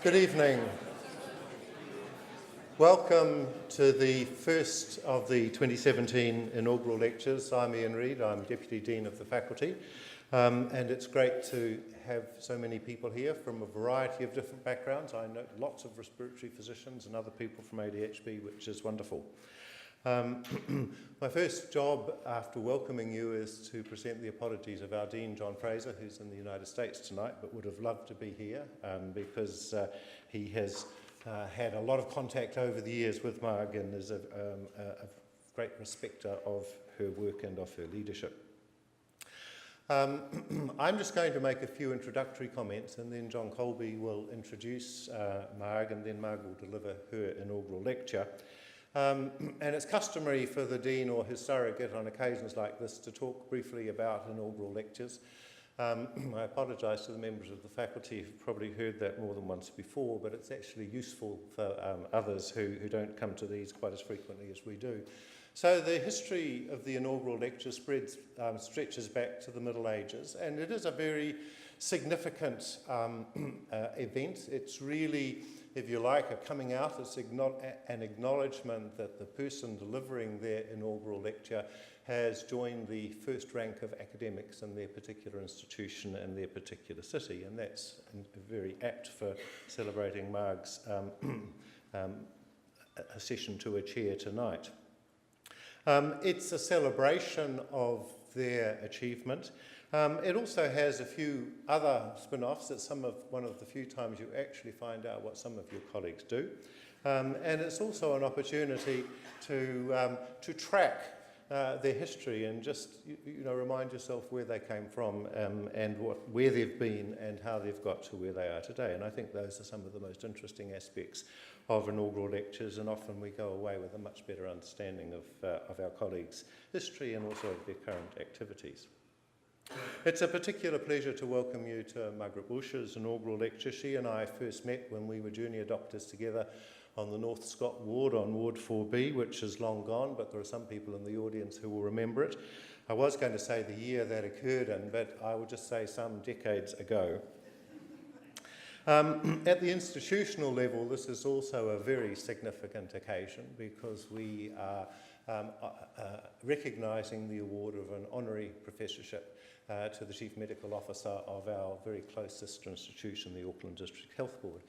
Good evening. Welcome to the first of the 2017 inaugural lectures. I'm Ian Reid, I'm Deputy Dean of the Faculty, and it's great to have so many people here from a variety of different backgrounds. I know lots of respiratory physicians and other people from ADHB, which is wonderful. My first job after welcoming you is to present the apologies of our Dean, John Fraser, who's in the United States tonight, but would have loved to be here because he has had a lot of contact over the years with Marg and is a great respecter of her work and of her leadership. I'm just going to make a few introductory comments, and then John Colby will introduce Marg, and then Marg will deliver her inaugural lecture. And it's customary for the Dean or his surrogate on occasions like this to talk briefly about inaugural lectures. I apologise to the members of the faculty who've probably heard that more than once before, but it's actually useful for others who don't come to these quite as frequently as we do. So the history of the inaugural lecture stretches back to the Middle Ages, and it is a very significant event. It's really, if you like, a coming out. It's an acknowledgement that the person delivering their inaugural lecture has joined the first rank of academics in their particular institution and their particular city, and that's very apt for celebrating Marg's accession to a chair tonight. It's a celebration of their achievement. It also has a few other spin-offs. It's one of the few times you actually find out what some of your colleagues do. And it's also an opportunity to track their history and just remind yourself where they came from and where they've been and how they've got to where they are today. And I think those are some of the most interesting aspects of inaugural lectures, and often we go away with a much better understanding of our colleagues' history and also of their current activities. It's a particular pleasure to welcome you to Margaret Wilsher's inaugural lecture. She and I first met when we were junior doctors together on the North Scott ward, on Ward 4B, which is long gone, but there are some people in the audience who will remember it. I was going to say the year that occurred in, but I will just say some decades ago. At the institutional level, this is also a very significant occasion because we are recognising the award of an honorary professorship to the Chief Medical Officer of our very close sister institution, the Auckland District Health Board.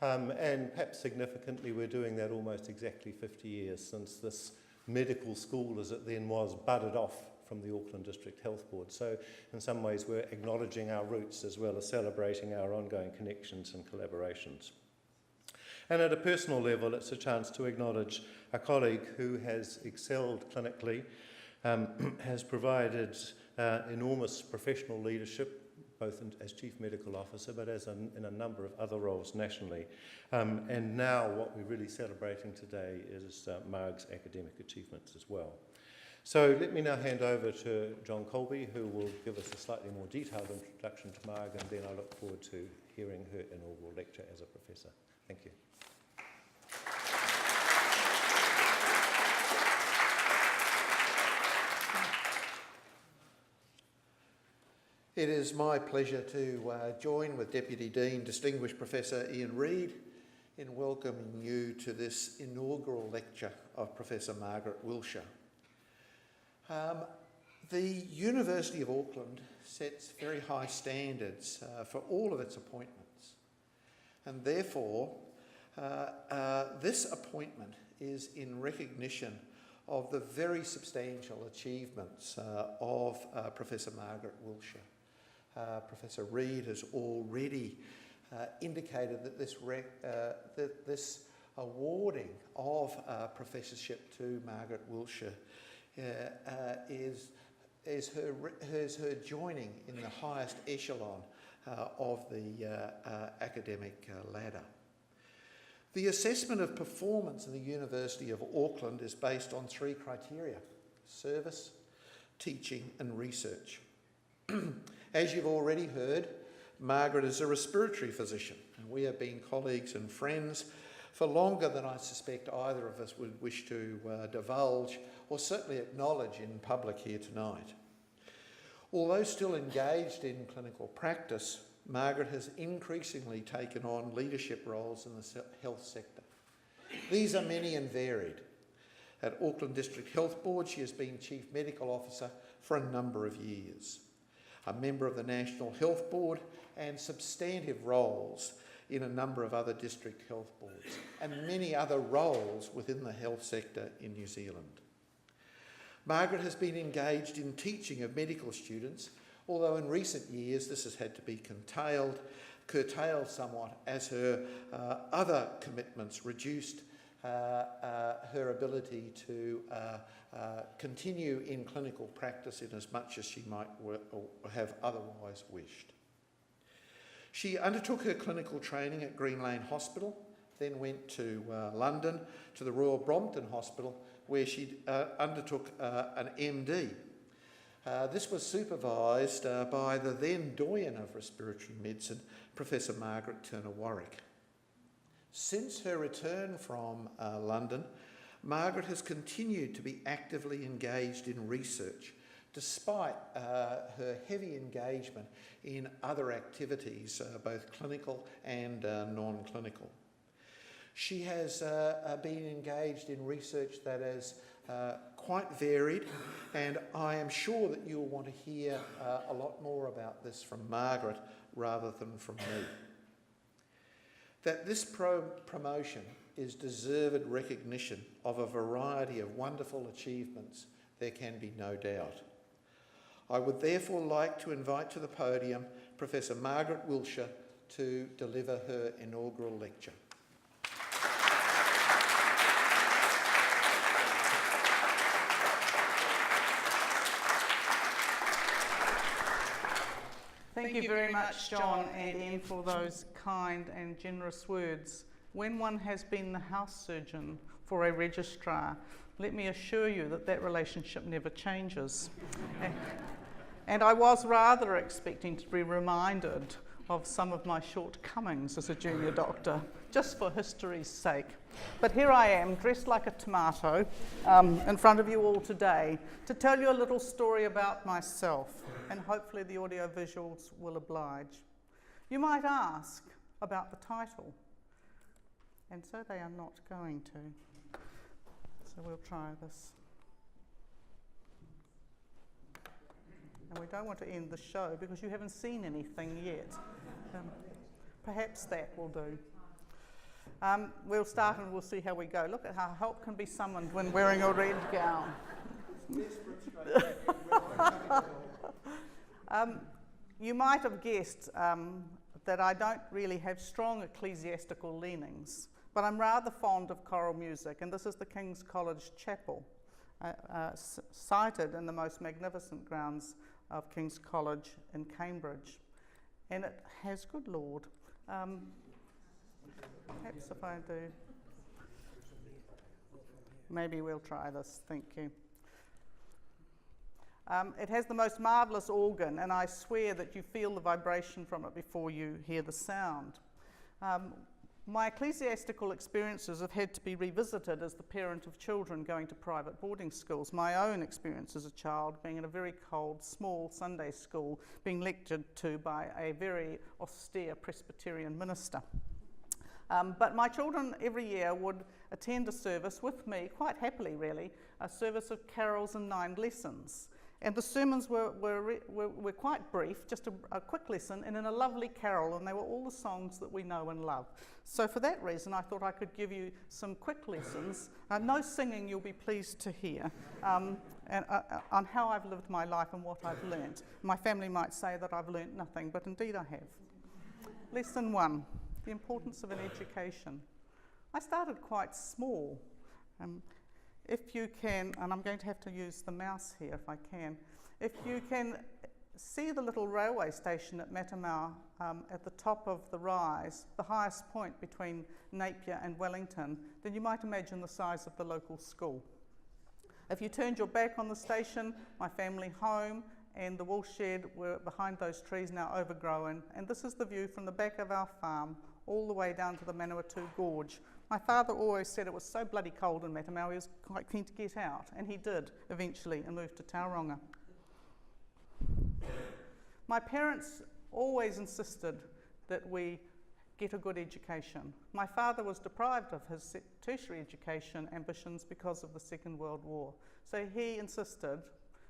And perhaps significantly, we're doing that almost exactly 50 years since this medical school, as it then was, budded off from the Auckland District Health Board. So in some ways we're acknowledging our roots as well as celebrating our ongoing connections and collaborations. And at a personal level, it's a chance to acknowledge a colleague who has excelled clinically, has provided enormous professional leadership, both as Chief Medical Officer, but in a number of other roles nationally. And now what we're really celebrating today is Marg's academic achievements as well. So let me now hand over to John Colby, who will give us a slightly more detailed introduction to Marg, and then I look forward to hearing her inaugural lecture as a professor. Thank you. It is my pleasure to join with Deputy Dean, Distinguished Professor Ian Reid, in welcoming you to this inaugural lecture of Professor Margaret Wilsher. The University of Auckland sets very high standards for all of its appointments, and therefore this appointment is in recognition of the very substantial achievements of Professor Margaret Wilsher. Professor Reid has already indicated that this awarding of professorship to Margaret Wilsher is her joining in the highest echelon of the academic ladder. The assessment of performance in the University of Auckland is based on three criteria: service, teaching and research. As you've already heard, Margaret is a respiratory physician, and we have been colleagues and friends for longer than I suspect either of us would wish to divulge or certainly acknowledge in public here tonight. Although still engaged in clinical practice, Margaret has increasingly taken on leadership roles in the health sector. These are many and varied. At Auckland District Health Board, she has been Chief Medical Officer for a number of years, a member of the National Health Board, and substantive roles in a number of other district health boards, and many other roles within the health sector in New Zealand. Margaret has been engaged in teaching of medical students, although in recent years this has had to be curtailed somewhat as her other commitments reduced her ability to continue in clinical practice in as much as she might have otherwise wished. She undertook her clinical training at Green Lane Hospital, then went to London to the Royal Brompton Hospital, where she undertook an MD. This was supervised by the then doyen of respiratory medicine, Professor Margaret Turner-Warwick. Since her return from London, Margaret has continued to be actively engaged in research, despite her heavy engagement in other activities, both clinical and non-clinical. She has been engaged in research that is quite varied, and I am sure that you'll want to hear a lot more about this from Margaret rather than from me. That this promotion is deserved recognition of a variety of wonderful achievements, there can be no doubt. I would therefore like to invite to the podium Professor Margaret Wilsher to deliver her inaugural lecture. Thank you very much, John and Ian, for those kind and generous words. When one has been the house surgeon for a registrar, let me assure you that that relationship never changes. And I was rather expecting to be reminded of some of my shortcomings as a junior doctor, just for history's sake. But here I am, dressed like a tomato, in front of you all today, to tell you a little story about myself, and hopefully the audio visuals will oblige. You might ask about the title, and so they are not going to. So we'll try this. And we don't want to end the show because you haven't seen anything yet. Perhaps that will do. We'll start and we'll see how we go. Look at how help can be summoned when wearing a red gown. You might have guessed that I don't really have strong ecclesiastical leanings, but I'm rather fond of choral music, and this is the King's College Chapel, sited in the most magnificent grounds of King's College in Cambridge, and it has, good Lord, perhaps if I do, maybe we'll try this, thank you. It has the most marvellous organ, and I swear that you feel the vibration from it before you hear the sound. My ecclesiastical experiences have had to be revisited as the parent of children going to private boarding schools. My own experience as a child being in a very cold, small Sunday school, being lectured to by a very austere Presbyterian minister. But my children every year would attend a service with me, quite happily really, a service of carols and 9 lessons. And the sermons were quite brief, just a quick lesson, and in a lovely carol, and they were all the songs that we know and love. So for that reason, I thought I could give you some quick lessons, no singing you'll be pleased to hear, and on how I've lived my life and what I've learnt. My family might say that I've learnt nothing, but indeed I have. Lesson 1, the importance of an education. I started quite small. If you can, and I'm going to have to use the mouse here if I can, if you can see the little railway station at Matamau at the top of the rise, the highest point between Napier and Wellington, then you might imagine the size of the local school. If you turned your back on the station, my family home and the wool shed were behind those trees, now overgrown, and this is the view from the back of our farm all the way down to the Manawatu Gorge. My father always said it was so bloody cold in Matamau, he was quite keen to get out, and he did eventually and moved to Tauranga. My parents always insisted that we get a good education. My father was deprived of his tertiary education ambitions because of the Second World War. So he insisted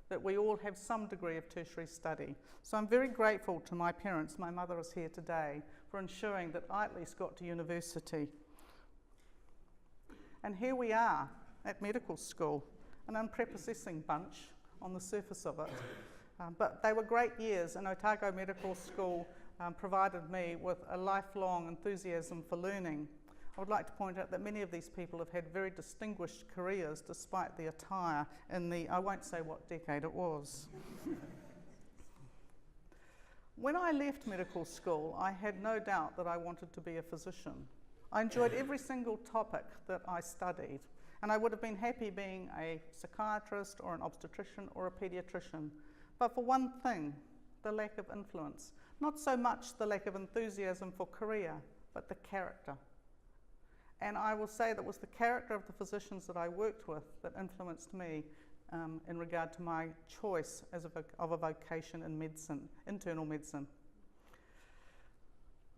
that we all have some degree of tertiary study. So I'm very grateful to my parents, my mother is here today, for ensuring that I at least got to university. And here we are at medical school, an unprepossessing bunch on the surface of it. But they were great years, and Otago Medical School provided me with a lifelong enthusiasm for learning. I would like to point out that many of these people have had very distinguished careers despite the attire in the, I won't say what decade it was. When I left medical school, I had no doubt that I wanted to be a physician. I enjoyed every single topic that I studied, and I would have been happy being a psychiatrist or an obstetrician or a paediatrician. But for one thing, the lack of influence. Not so much the lack of enthusiasm for career, but the character. And I will say that it was the character of the physicians that I worked with that influenced me in regard to my choice of a vocation in medicine, internal medicine.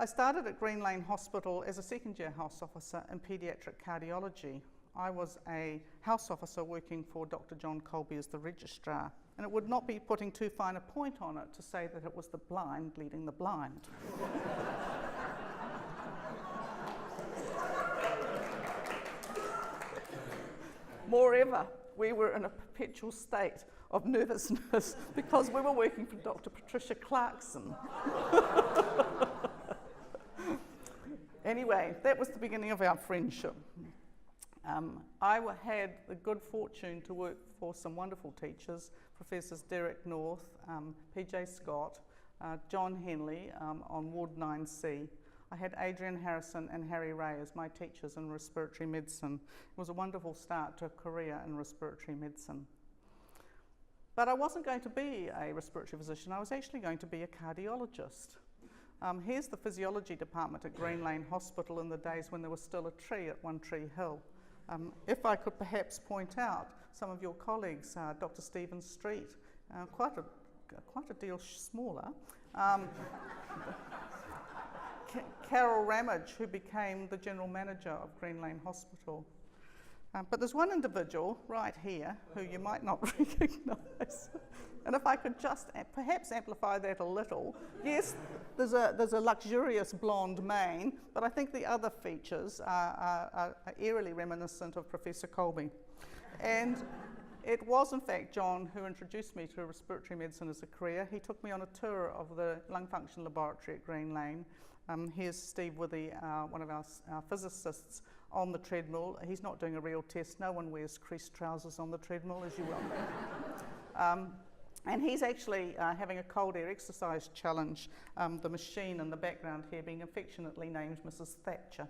I started at Green Lane Hospital as a second-year house officer in paediatric cardiology. I was a house officer working for Dr. John Colby as the registrar, and it would not be putting too fine a point on it to say that it was the blind leading the blind. Moreover, we were in a perpetual state of nervousness because we were working for Dr. Patricia Clarkson. Anyway, that was the beginning of our friendship. I had the good fortune to work for some wonderful teachers, Professors Derek North, PJ Scott, John Henley on Ward 9C. I had Adrian Harrison and Harry Ray as my teachers in respiratory medicine. It was a wonderful start to a career in respiratory medicine. But I wasn't going to be a respiratory physician, I was actually going to be a cardiologist. Here's the physiology department at Green Lane Hospital in the days when there was still a tree at One Tree Hill. If I could perhaps point out some of your colleagues, Dr. Stephen Street, quite a deal smaller. Carol Ramage, who became the general manager of Green Lane Hospital. But there's one individual right here who you might not recognise. And if I could just perhaps amplify that a little, yes, there's a luxurious blonde mane, but I think the other features are eerily reminiscent of Professor Colby. And it was, in fact, John who introduced me to respiratory medicine as a career. He took me on a tour of the lung function laboratory at Green Lane. Here's Steve Withy, one of our physicists, on the treadmill. He's not doing a real test. No one wears creased trousers on the treadmill, as you well know. And he's actually having a cold air exercise challenge, the machine in the background here being affectionately named Mrs. Thatcher.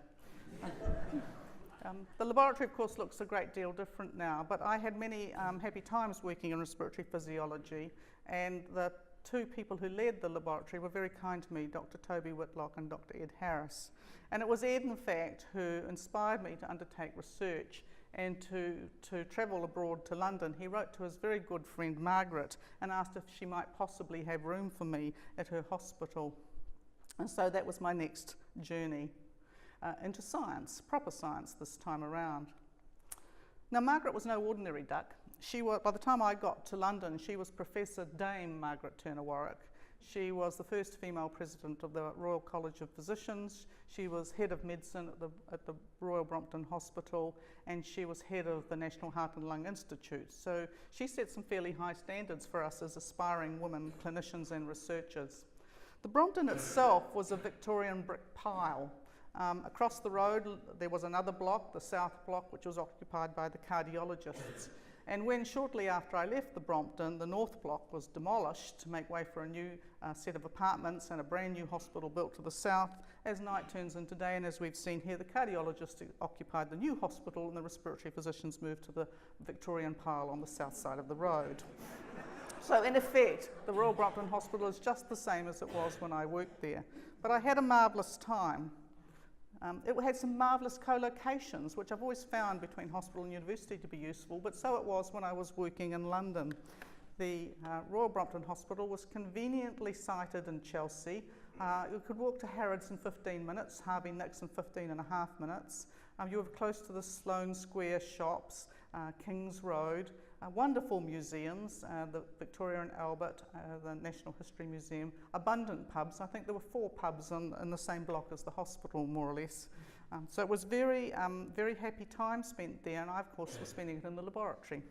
The laboratory, of course, looks a great deal different now, but I had many happy times working in respiratory physiology, and the two people who led the laboratory were very kind to me, Dr. Toby Whitlock and Dr. Ed Harris. And it was Ed, in fact, who inspired me to undertake research and to travel abroad to London. He wrote to his very good friend Margaret and asked if she might possibly have room for me at her hospital. And so that was my next journey into science, proper science this time around. Now, Margaret was no ordinary duck. She was, by the time I got to London, she was Professor Dame Margaret Turner Warwick. She was the first female president of the Royal College of Physicians. She was head of medicine at the Royal Brompton Hospital, and she was head of the National Heart and Lung Institute. So she set some fairly high standards for us as aspiring women clinicians and researchers. The Brompton itself was a Victorian brick pile. Across the road there was another block, the South Block, which was occupied by the cardiologists. And when shortly after I left the Brompton, the North Block was demolished to make way for a new set of apartments and a brand new hospital built to the south, as night turns into day, and as we've seen here, the cardiologists occupied the new hospital and the respiratory physicians moved to the Victorian pile on the south side of the road. So in effect, the Royal Brompton Hospital is just the same as it was when I worked there. But I had a marvellous time. It had some marvellous co-locations, which I've always found between hospital and university to be useful, but so it was when I was working in London. The Royal Brompton Hospital was conveniently sited in Chelsea. You could walk to Harrods in 15 minutes, Harvey Nicks in 15 and a half minutes. You were close to the Sloane Square shops, King's Road, wonderful museums, the Victoria and Albert, the National History Museum, abundant pubs. I think there were 4 pubs in the same block as the hospital, more or less. So it was very happy time spent there, and I, of course, was spending it in the laboratory.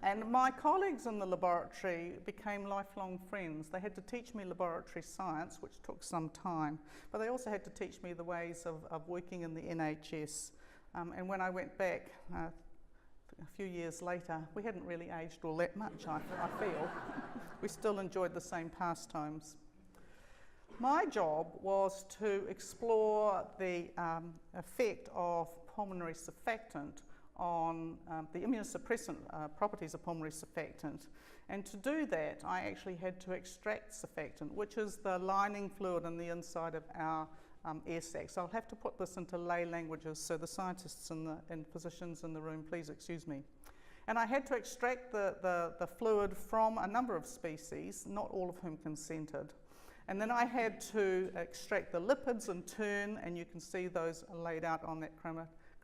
And my colleagues in the laboratory became lifelong friends. They had to teach me laboratory science, which took some time, but they also had to teach me the ways of working in the NHS. And when I went back a few years later, we hadn't really aged all that much, I feel. We still enjoyed the same pastimes. My job was to explore the effect of pulmonary surfactant on the immunosuppressant properties of pulmonary surfactant. And to do that, I actually had to extract surfactant, which is the lining fluid on the inside of our air sacs. So I'll have to put this into lay languages, so the scientists and physicians in the room, please excuse me. And I had to extract the fluid from a number of species, not all of whom consented. And then I had to extract the lipids in turn, and you can see those laid out on that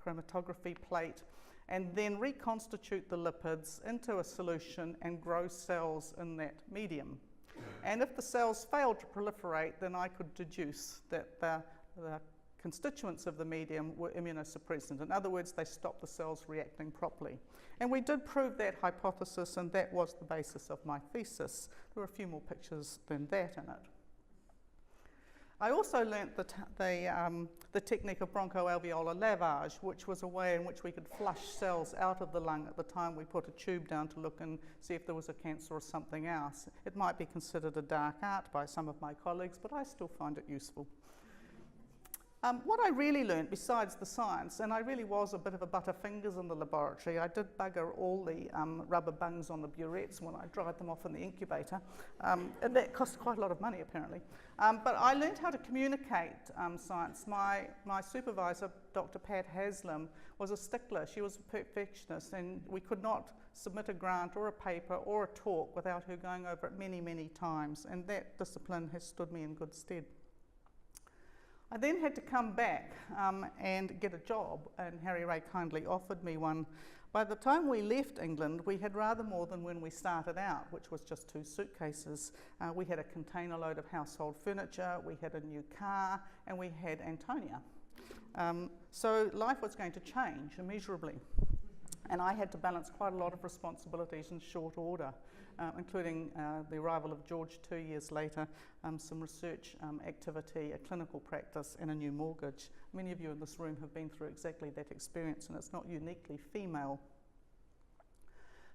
chromatography plate, and then reconstitute the lipids into a solution and grow cells in that medium. And if the cells failed to proliferate, then I could deduce that the constituents of the medium were immunosuppressant. In other words, they stopped the cells reacting properly. And we did prove that hypothesis, and that was the basis of my thesis. There were a few more pictures than that in it. I also learnt the technique of bronchoalveolar lavage, which was a way in which we could flush cells out of the lung at the time we put a tube down to look and see if there was a cancer or something else. It might be considered a dark art by some of my colleagues, but I still find it useful. What I really learnt, besides the science, and I really was a bit of a butterfingers in the laboratory, I did bugger all the rubber bungs on the burettes when I dried them off in the incubator, and that cost quite a lot of money apparently. But I learnt how to communicate science. My supervisor, Dr. Pat Haslam, was a stickler. She was a perfectionist, and we could not submit a grant or a paper or a talk without her going over it many, many times, and that discipline has stood me in good stead. I then had to come back and get a job, and Harry Ray kindly offered me one. By the time we left England, we had rather more than when we started out, which was just 2 suitcases. We had a container load of household furniture, we had a new car, and we had Antonia. So life was going to change immeasurably. And I had to balance quite a lot of responsibilities in short order, including the arrival of George 2 years later, some research activity, a clinical practice, and a new mortgage. Many of you in this room have been through exactly that experience, and it's not uniquely female.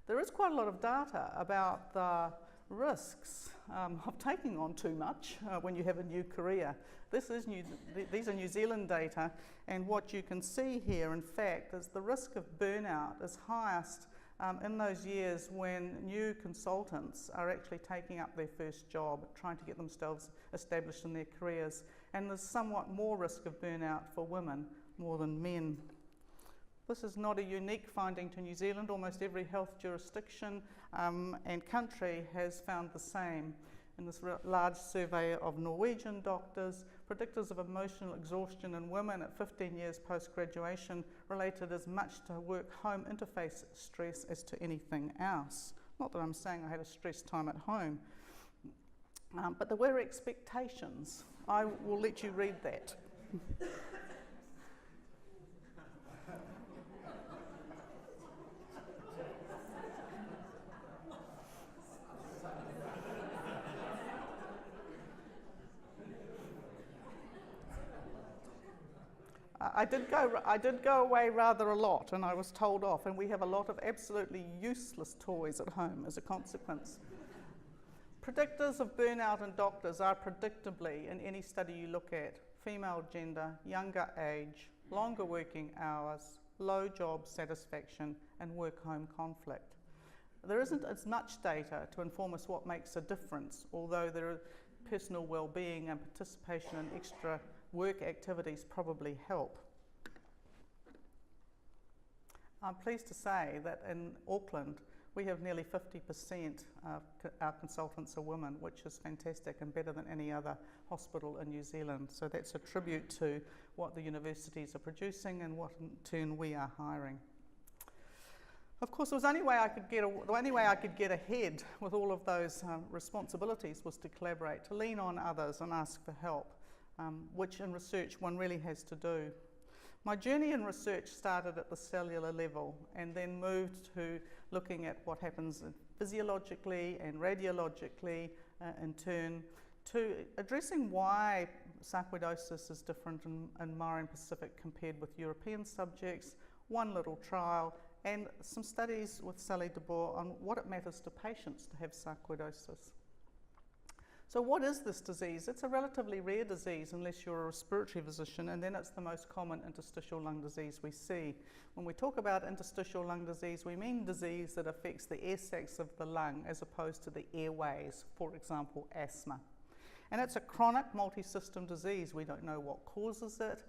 There is quite a lot of data about the risks of taking on too much when you have a new career. These are New Zealand data, and what you can see here, in fact, is the risk of burnout is highest in those years when new consultants are actually taking up their first job, trying to get themselves established in their careers. And there's somewhat more risk of burnout for women more than men. This is not a unique finding to New Zealand. Almost every health jurisdiction and country has found the same. In this large survey of Norwegian doctors, predictors of emotional exhaustion in women at 15 years post-graduation related as much to work-home interface stress as to anything else. Not that I'm saying I had a stressed time at home, but there were expectations. I will let you read that. I did go away rather a lot, and I was told off, and we have a lot of absolutely useless toys at home as a consequence. Predictors of burnout in doctors are predictably, in any study you look at, female gender, younger age, longer working hours, low job satisfaction, and work-home conflict. There isn't as much data to inform us what makes a difference, although there are personal well-being and participation in extra work activities probably help. I'm pleased to say that in Auckland We have nearly 50% of our consultants are women, which is fantastic and better than any other hospital in New Zealand. So that's a tribute to what the universities are producing and what in turn we are hiring. Of course, the only way I could get ahead with all of those responsibilities was to collaborate, to lean on others and ask for help, which in research one really has to do. My journey in research started at the cellular level and then moved to looking at what happens physiologically and radiologically in turn, to addressing why sarcoidosis is different in Maori and Pacific compared with European subjects, one little trial, and some studies with Sally de Boer on what it matters to patients to have sarcoidosis. So what is this disease? It's a relatively rare disease unless you're a respiratory physician, and then it's the most common interstitial lung disease we see. When we talk about interstitial lung disease, we mean disease that affects the air sacs of the lung as opposed to the airways, for example, asthma. And it's a chronic multi-system disease. We don't know what causes it,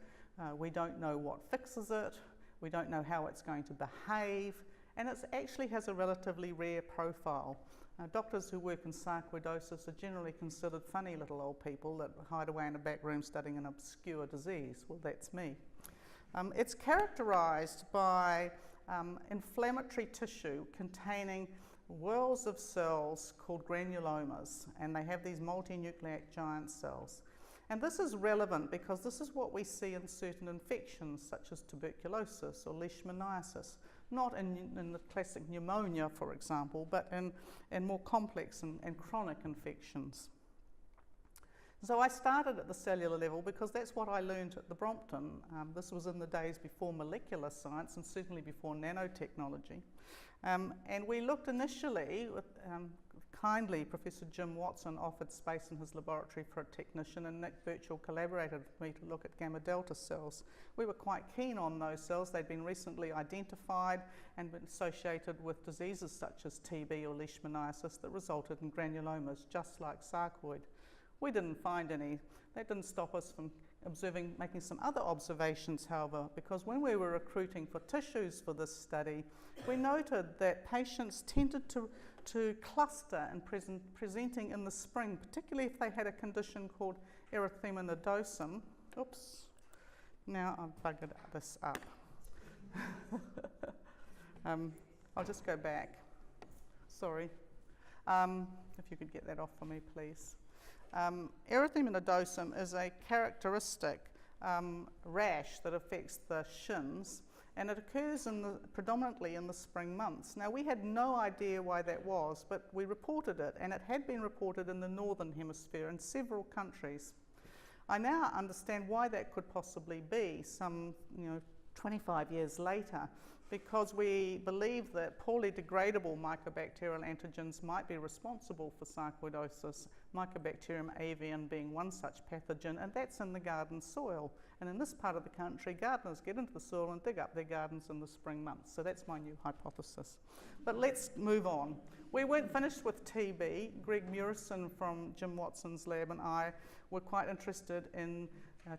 we don't know what fixes it, we don't know how it's going to behave, and it actually has a relatively rare profile. Doctors who work in sarcoidosis are generally considered funny little old people that hide away in a back room studying an obscure disease. Well, that's me. It's characterised by inflammatory tissue containing whorls of cells called granulomas, and they have these multinucleate giant cells. And this is relevant because this is what we see in certain infections such as tuberculosis or leishmaniasis, not in the classic pneumonia, for example, but in more complex and chronic infections. So I started at the cellular level because that's what I learned at the Brompton. This was in the days before molecular science and certainly before nanotechnology. And we looked initially with kindly, Professor Jim Watson offered space in his laboratory for a technician, and Nick Birchall collaborated with me to look at gamma delta cells. We were quite keen on those cells. They'd been recently identified and been associated with diseases such as TB or leishmaniasis that resulted in granulomas, just like sarcoid. We didn't find any. That didn't stop us from making some other observations, however, because when we were recruiting for tissues for this study, we noted that patients tended to cluster and presenting in the spring, particularly if they had a condition called erythema nodosum. Oops, now I've buggered this up. I'll just go back. Sorry. If you could get that off for me, please. Erythema nodosum is a characteristic rash that affects the shins, and it occurs predominantly in the spring months. Now, we had no idea why that was, but we reported it, and it had been reported in the northern hemisphere in several countries. I now understand why that could possibly be some 25 years later, because we believe that poorly degradable mycobacterial antigens might be responsible for sarcoidosis, Mycobacterium avium being one such pathogen, and that's in the garden soil. And in this part of the country, gardeners get into the soil and dig up their gardens in the spring months. So that's my new hypothesis. But let's move on. We weren't finished with TB. Greg Murison from Jim Watson's lab and I were quite interested in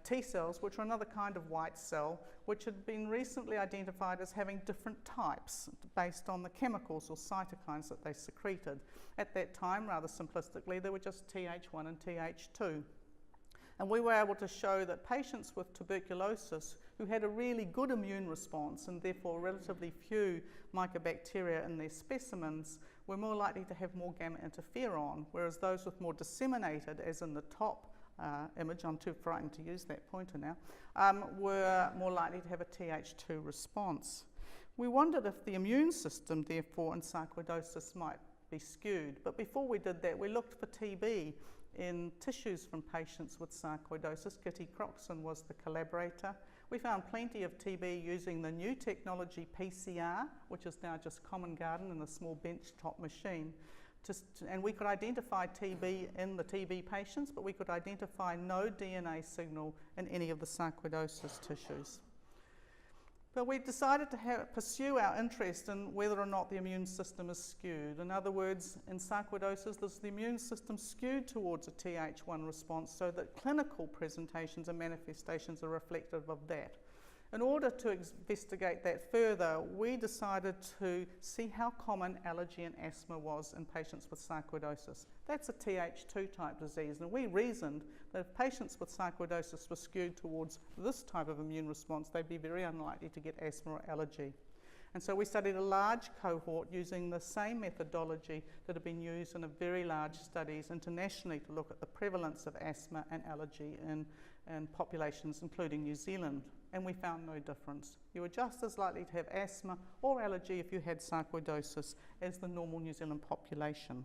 T cells, which are another kind of white cell, which had been recently identified as having different types based on the chemicals or cytokines that they secreted. At that time, rather simplistically, they were just Th1 and Th2. And we were able to show that patients with tuberculosis who had a really good immune response and therefore relatively few mycobacteria in their specimens were more likely to have more gamma interferon, whereas those with more disseminated, as in the top image, I'm too frightened to use that pointer now, were more likely to have a Th2 response. We wondered if the immune system, therefore, in sarcoidosis might be skewed. But before we did that, we looked for TB in tissues from patients with sarcoidosis. Kitty Croxon was the collaborator. We found plenty of TB using the new technology PCR, which is now just common garden in a small benchtop machine. And we could identify TB in the TB patients, but we could identify no DNA signal in any of the sarcoidosis tissues. But we decided to pursue our interest in whether or not the immune system is skewed. In other words, in sarcoidosis, is the immune system skewed towards a Th1 response so that clinical presentations and manifestations are reflective of that. In order to investigate that further, we decided to see how common allergy and asthma was in patients with sarcoidosis. That's a Th2 type disease, and we reasoned that if patients with sarcoidosis were skewed towards this type of immune response, they'd be very unlikely to get asthma or allergy. And so we studied a large cohort using the same methodology that had been used in very large studies internationally to look at the prevalence of asthma and allergy in populations, including New Zealand. And we found no difference. You were just as likely to have asthma or allergy if you had sarcoidosis as the normal New Zealand population.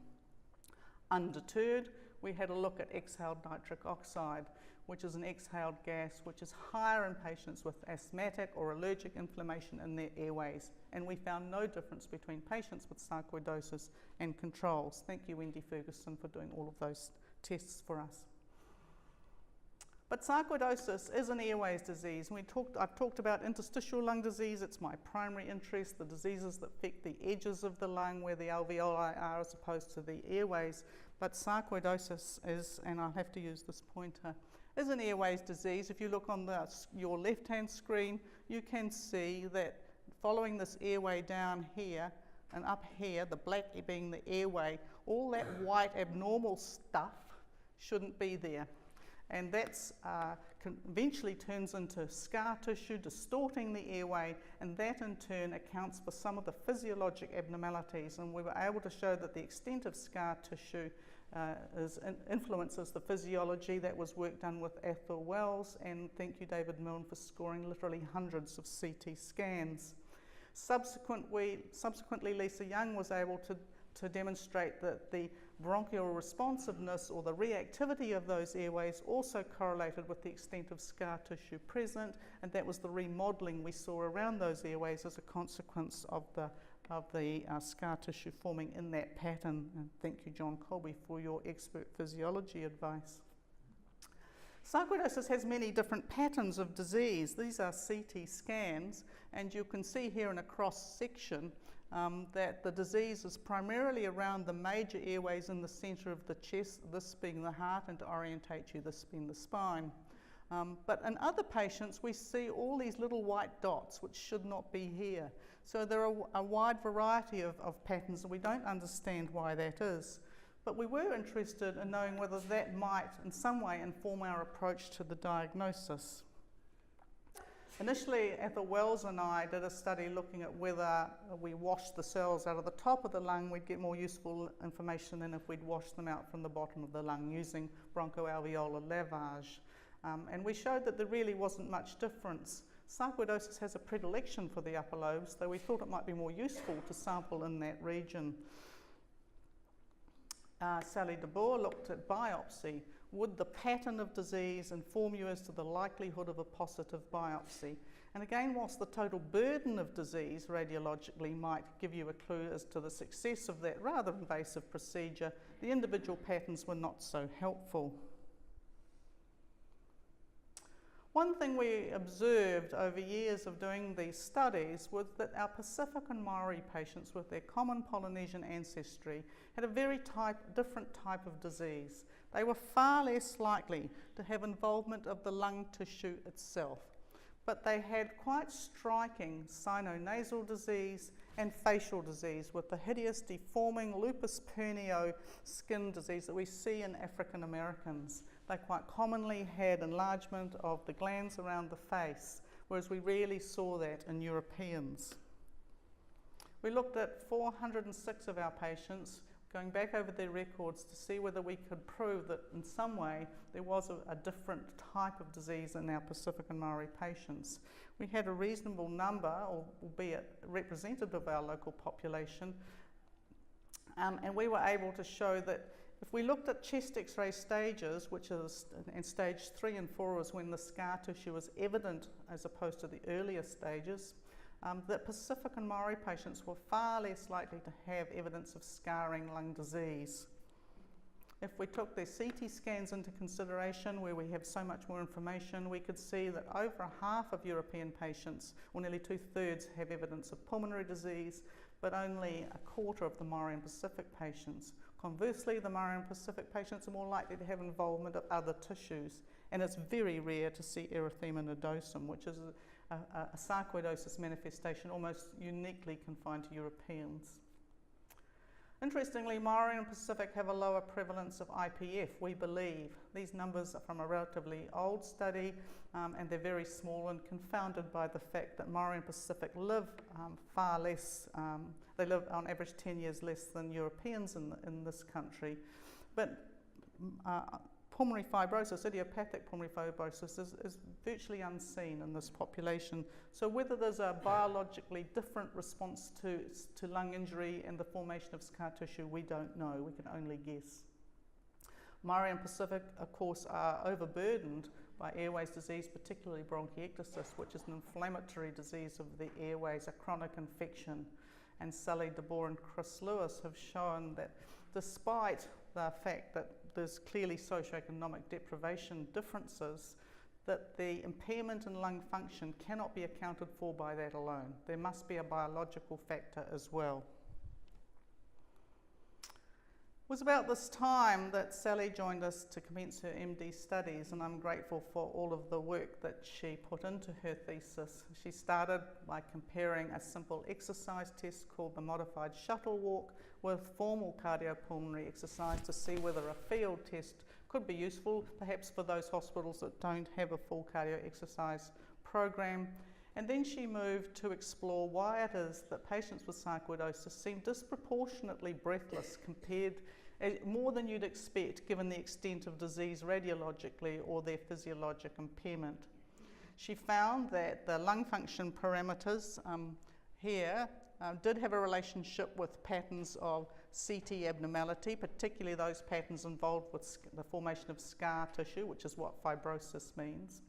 Undeterred, we had a look at exhaled nitric oxide, which is an exhaled gas which is higher in patients with asthmatic or allergic inflammation in their airways. And we found no difference between patients with sarcoidosis and controls. Thank you, Wendy Ferguson, for doing all of those tests for us. But sarcoidosis is an airways disease. I've talked about interstitial lung disease. It's my primary interest, the diseases that affect the edges of the lung where the alveoli are as opposed to the airways. But sarcoidosis is, and I'll have to use this pointer, is an airways disease. If you look on your left-hand screen, you can see that following this airway down here and up here, the black being the airway, all that white abnormal stuff shouldn't be there. And that's eventually turns into scar tissue, distorting the airway, and that in turn accounts for some of the physiologic abnormalities. And we were able to show that the extent of scar tissue influences the physiology. That was work done with Athol Wells, and thank you, David Milne, for scoring literally hundreds of CT scans. Subsequently, Lisa Young was able to demonstrate that the bronchial responsiveness or the reactivity of those airways also correlated with the extent of scar tissue present, and that was the remodelling we saw around those airways as a consequence of the scar tissue forming in that pattern. And thank you, John Colby, for your expert physiology advice. Sarcoidosis has many different patterns of disease. These are CT scans, and you can see here in a cross section that the disease is primarily around the major airways in the centre of the chest, this being the heart, and to orientate you, this being the spine. But in other patients, we see all these little white dots, which should not be here. So there are a wide variety of patterns, and we don't understand why that is. But we were interested in knowing whether that might, in some way, inform our approach to the diagnosis. Initially, Athol Wells and I did a study looking at whether we washed the cells out of the top of the lung, we'd get more useful information than if we'd washed them out from the bottom of the lung using bronchoalveolar lavage. And we showed that there really wasn't much difference. Sarcoidosis has a predilection for the upper lobes, though we thought it might be more useful to sample in that region. Sally de Boer looked at biopsy. Would the pattern of disease inform you as to the likelihood of a positive biopsy? And again, whilst the total burden of disease radiologically might give you a clue as to the success of that rather invasive procedure, the individual patterns were not so helpful. One thing we observed over years of doing these studies was that our Pacific and Maori patients with their common Polynesian ancestry had a very different type of disease. They were far less likely to have involvement of the lung tissue itself, but they had quite striking sinonasal disease and facial disease with the hideous deforming lupus pernio skin disease that we see in African Americans. They quite commonly had enlargement of the glands around the face, whereas we rarely saw that in Europeans. We looked at 406 of our patients, going back over their records to see whether we could prove that in some way there was a different type of disease in our Pacific and Maori patients. We had a reasonable number, albeit representative of our local population, and we were able to show that if we looked at chest x-ray stages, which is, and stage 3 and 4 is when the scar tissue is evident as opposed to the earlier stages, that Pacific and Maori patients were far less likely to have evidence of scarring lung disease. If we took their CT scans into consideration, where we have so much more information, we could see that over half of European patients, or nearly 2/3, have evidence of pulmonary disease, but only a quarter of the Maori and Pacific patients. Conversely, the Maori and Pacific patients are more likely to have involvement of other tissues, and it's very rare to see erythema nodosum, which is a sarcoidosis manifestation almost uniquely confined to Europeans. Interestingly, Maori and Pacific have a lower prevalence of IPF, we believe. These numbers are from a relatively old study, and they're very small and confounded by the fact that Maori and Pacific live far less, they live on average 10 years less than Europeans in this country. But pulmonary fibrosis, idiopathic pulmonary fibrosis, is virtually unseen in this population. So whether there's a biologically different response to lung injury and the formation of scar tissue, we don't know. We can only guess. Maori and Pacific, of course, are overburdened by airways disease, particularly bronchiectasis, which is an inflammatory disease of the airways, a chronic infection. And Sally DeBoer and Chris Lewis have shown that despite the fact that there's clearly socioeconomic deprivation differences, that the impairment in lung function cannot be accounted for by that alone. There must be a biological factor as well. It was about this time that Sally joined us to commence her MD studies, and I'm grateful for all of the work that she put into her thesis. She started by comparing a simple exercise test called the modified shuttle walk with formal cardiopulmonary exercise to see whether a field test could be useful, perhaps for those hospitals that don't have a full cardio exercise program. And then she moved to explore why it is that patients with sarcoidosis seem disproportionately breathless compared, more than you'd expect given the extent of disease radiologically or their physiologic impairment. She found that the lung function parameters here did have a relationship with patterns of CT abnormality, particularly those patterns involved with the formation of scar tissue, which is what fibrosis means.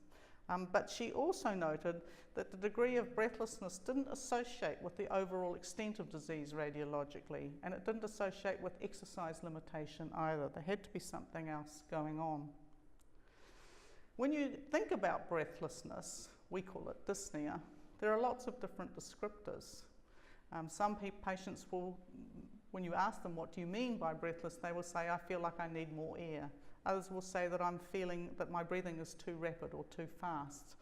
But she also noted that the degree of breathlessness didn't associate with the overall extent of disease radiologically, and it didn't associate with exercise limitation either. There had to be something else going on. When you think about breathlessness, we call it dyspnea, there are lots of different descriptors. Some patients will, when you ask them what do you mean by breathless, they will say, I feel like I need more air. Others will say that I'm feeling that my breathing is too rapid or too fast.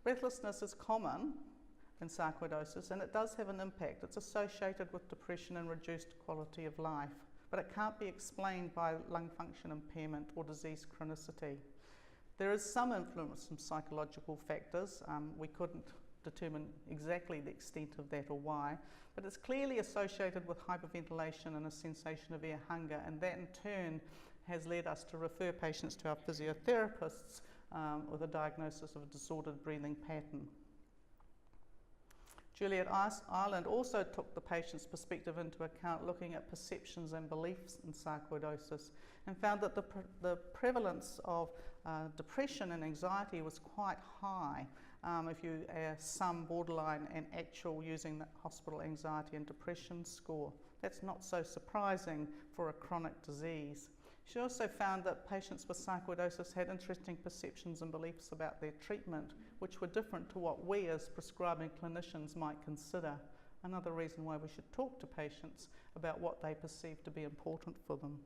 Breathlessness is common in sarcoidosis, and it does have an impact. It's associated with depression and reduced quality of life, but it can't be explained by lung function impairment or disease chronicity. There is some influence from psychological factors. We couldn't determine exactly the extent of that or why, but it's clearly associated with hyperventilation and a sensation of air hunger, and that in turn has led us to refer patients to our physiotherapists with a diagnosis of a disordered breathing pattern. Juliet Ireland also took the patient's perspective into account, looking at perceptions and beliefs in sarcoidosis, and found that the prevalence of depression and anxiety was quite high. If you sum borderline and actual using the hospital anxiety and depression score. That's not so surprising for a chronic disease. She also found that patients with sarcoidosis had interesting perceptions and beliefs about their treatment, which were different to what we as prescribing clinicians might consider. Another reason why we should talk to patients about what they perceive to be important for them.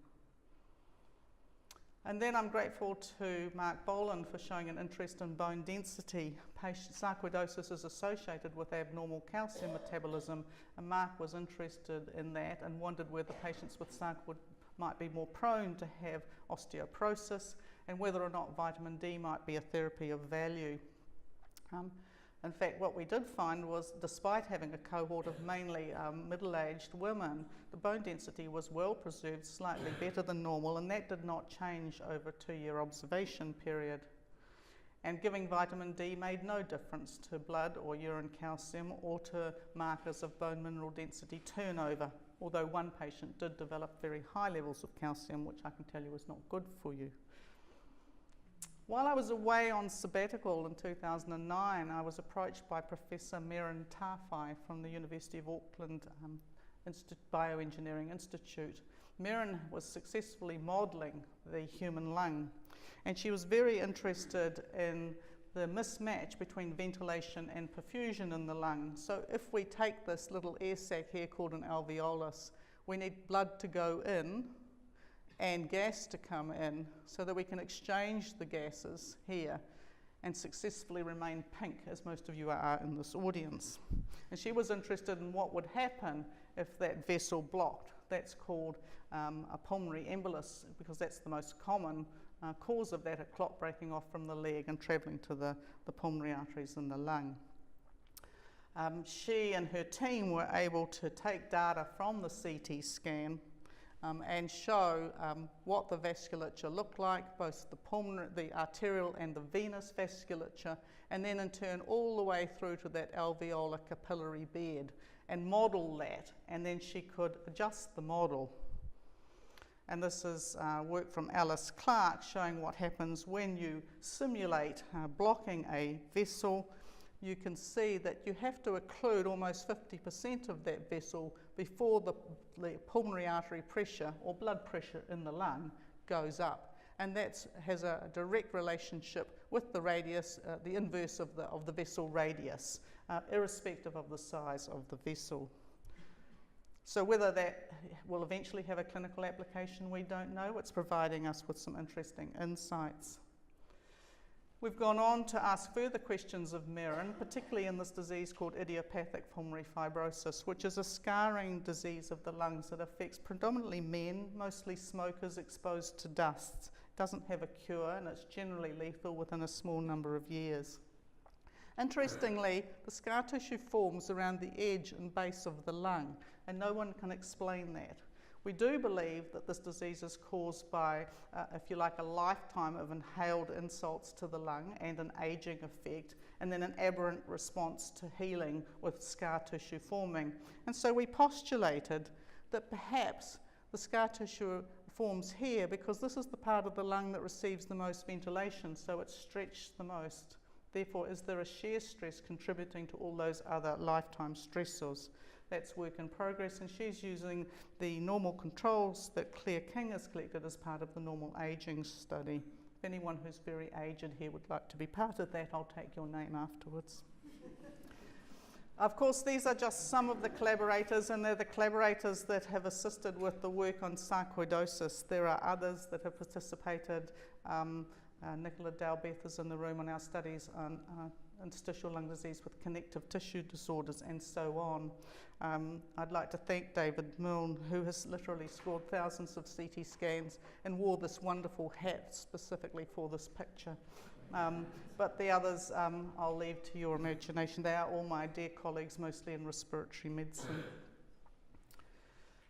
And then I'm grateful to Mark Boland for showing an interest in bone density. Sarcoidosis is associated with abnormal calcium metabolism, and Mark was interested in that and wondered whether patients with sarcoidosis might be more prone to have osteoporosis and whether or not vitamin D might be a therapy of value. In fact, what we did find was, despite having a cohort of mainly middle-aged women, the bone density was well preserved, slightly better than normal, and that did not change over a 2-year observation period. And giving vitamin D made no difference to blood or urine calcium or to markers of bone mineral density turnover, although one patient did develop very high levels of calcium, which I can tell you is not good for you. While I was away on sabbatical in 2009, I was approached by Professor Merrin Tawhai from the University of Auckland Bioengineering Institute. Merrin was successfully modelling the human lung, and she was very interested in the mismatch between ventilation and perfusion in the lung. So if we take this little air sac here called an alveolus, we need blood to go in and gas to come in so that we can exchange the gases here. and successfully remained pink, as most of you are in this audience. And she was interested in what would happen if that vessel blocked. That's called a pulmonary embolus, because that's the most common cause of that, a clot breaking off from the leg and travelling to the pulmonary arteries in the lung. She and her team were able to take data from the CT scan and show what the vasculature looked like, both the pulmonary, the arterial and the venous vasculature, and then in turn all the way through to that alveolar capillary bed, and model that, and then she could adjust the model. And this is work from Alice Clark showing what happens when you simulate blocking a vessel. You can see that you have to occlude almost 50% of that vessel before the pulmonary artery pressure or blood pressure in the lung goes up. And that has a direct relationship with the radius, the inverse of the vessel radius, irrespective of the size of the vessel. So whether that will eventually have a clinical application, we don't know. It's providing us with some interesting insights. We've gone on to ask further questions of Merrin, particularly in this disease called idiopathic pulmonary fibrosis, which is a scarring disease of the lungs that affects predominantly men, mostly smokers exposed to dust. It doesn't have a cure, and it's generally lethal within a small number of years. Interestingly, the scar tissue forms around the edge and base of the lung, and no one can explain that. We do believe that this disease is caused by, if you like, a lifetime of inhaled insults to the lung and an aging effect, and then an aberrant response to healing with scar tissue forming. And so we postulated that perhaps the scar tissue forms here because this is the part of the lung that receives the most ventilation, so it's stretched the most. Therefore, is there a shear stress contributing to all those other lifetime stressors? That's work in progress, and she's using the normal controls that Claire King has collected as part of the normal ageing study. If anyone who's very aged here would like to be part of that, I'll take your name afterwards. Of course, these are just some of the collaborators, and they're the collaborators that have assisted with the work on sarcoidosis. There are others that have participated. Nicola Dalbeth is in the room on our studies on interstitial lung disease with connective tissue disorders and so on. I'd like to thank David Milne, who has literally scored thousands of CT scans and wore this wonderful hat specifically for this picture. But the others I'll leave to your imagination. They are all my dear colleagues, mostly in respiratory medicine.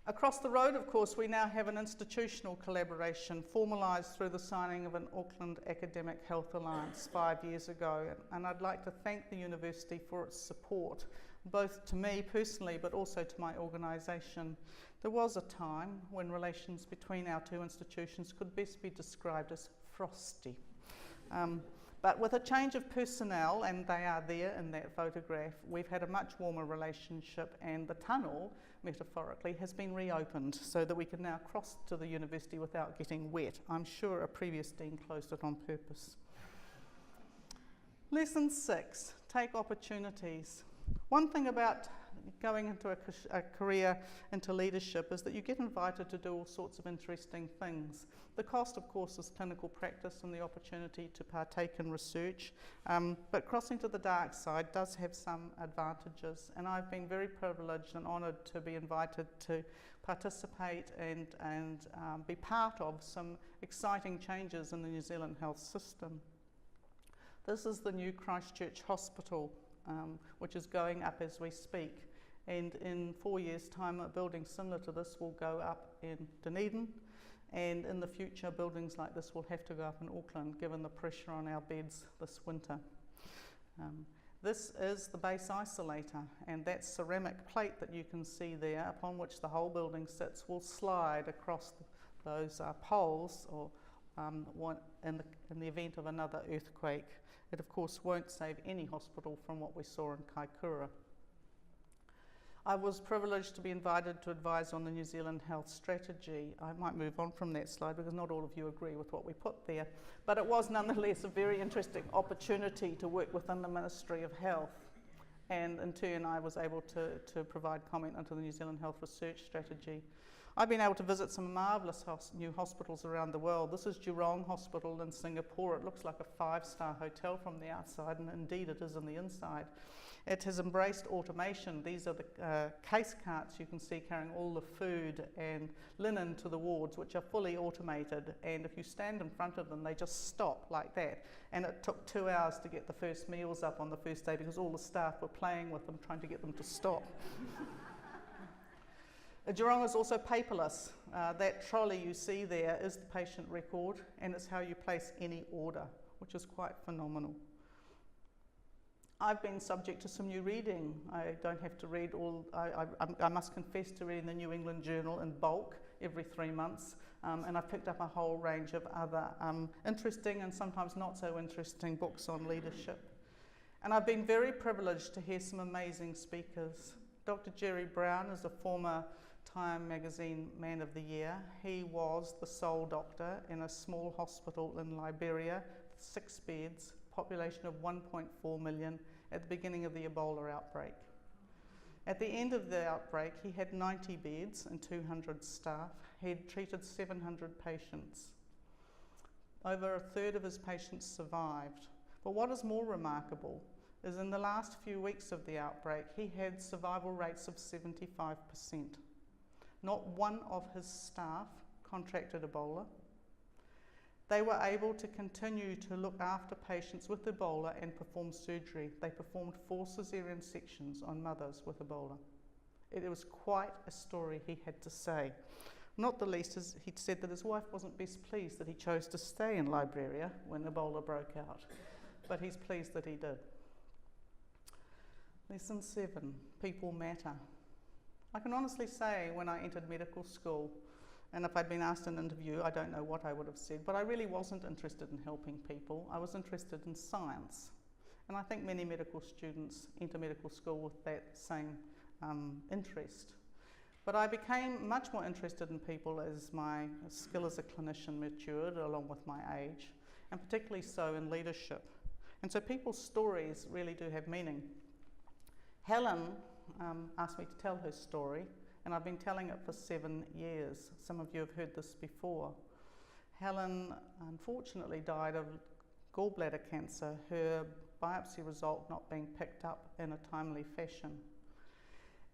Across the road, of course, we now have an institutional collaboration formalised through the signing of an Auckland Academic Health Alliance 5 years ago, and I'd like to thank the university for its support, both to me personally but also to my organisation. There was a time when relations between our two institutions could best be described as frosty. But with a change of personnel, and they are there in that photograph, we've had a much warmer relationship, and the tunnel, metaphorically, has been reopened so that we can now cross to the university without getting wet. I'm sure a previous dean closed it on purpose. Lesson 6, take opportunities. One thing about going into a career into leadership is that you get invited to do all sorts of interesting things. The cost, of course, is clinical practice and the opportunity to partake in research, but crossing to the dark side does have some advantages, and I've been very privileged and honoured to be invited to participate and be part of some exciting changes in the New Zealand health system. This is the new Christchurch Hospital, which is going up as we speak. And in 4 years' time, a building similar to this will go up in Dunedin, and in the future, buildings like this will have to go up in Auckland, given the pressure on our beds this winter. This is the base isolator, and that ceramic plate that you can see there, upon which the whole building sits, will slide across those poles, or in the event of another earthquake. It, of course, won't save any hospital from what we saw in Kaikoura. I was privileged to be invited to advise on the New Zealand health strategy. I might move on from that slide because not all of you agree with what we put there, but it was nonetheless a very interesting opportunity to work within the Ministry of Health, and in turn I was able to provide comment onto the New Zealand health research strategy. I've been able to visit some marvellous new hospitals around the world. This is Jurong Hospital in Singapore. It looks like a 5-star hotel from the outside, and indeed it is on the inside. It has embraced automation. These are the case carts you can see carrying all the food and linen to the wards, which are fully automated, and if you stand in front of them, they just stop like that. And it took 2 hours to get the first meals up on the first day because all the staff were playing with them, trying to get them to stop. Jurong is also paperless. That trolley you see there is the patient record, and it's how you place any order, which is quite phenomenal. I've been subject to some new reading. I don't have to read all, I must confess to reading the New England Journal in bulk every 3 months, and I've picked up a whole range of other interesting and sometimes not so interesting books on leadership. And I've been very privileged to hear some amazing speakers. Dr. Jerry Brown is a former Time magazine Man of the Year. He was the sole doctor in a small hospital in Liberia, 6 beds, population of 1.4 million at the beginning of the Ebola outbreak. At the end of the outbreak, he had 90 beds and 200 staff. He had treated 700 patients. Over a third of his patients survived. But what is more remarkable is in the last few weeks of the outbreak, he had survival rates of 75%. Not one of his staff contracted Ebola. They were able to continue to look after patients with Ebola and perform surgery. They performed 4 cesarean sections on mothers with Ebola. It was quite a story he had to say. Not the least is he'd said that his wife wasn't best pleased that he chose to stay in Liberia when Ebola broke out, but he's pleased that he did. Lesson 7, people matter. I can honestly say when I entered medical school, and if I'd been asked an interview, I don't know what I would have said, but I really wasn't interested in helping people. I was interested in science. And I think many medical students enter medical school with that same interest. But I became much more interested in people as my skill as a clinician matured along with my age, and particularly so in leadership. And so people's stories really do have meaning. Helen asked me to tell her story, and I've been telling it for 7 years. Some of you have heard this before. Helen unfortunately died of gallbladder cancer, her biopsy result not being picked up in a timely fashion.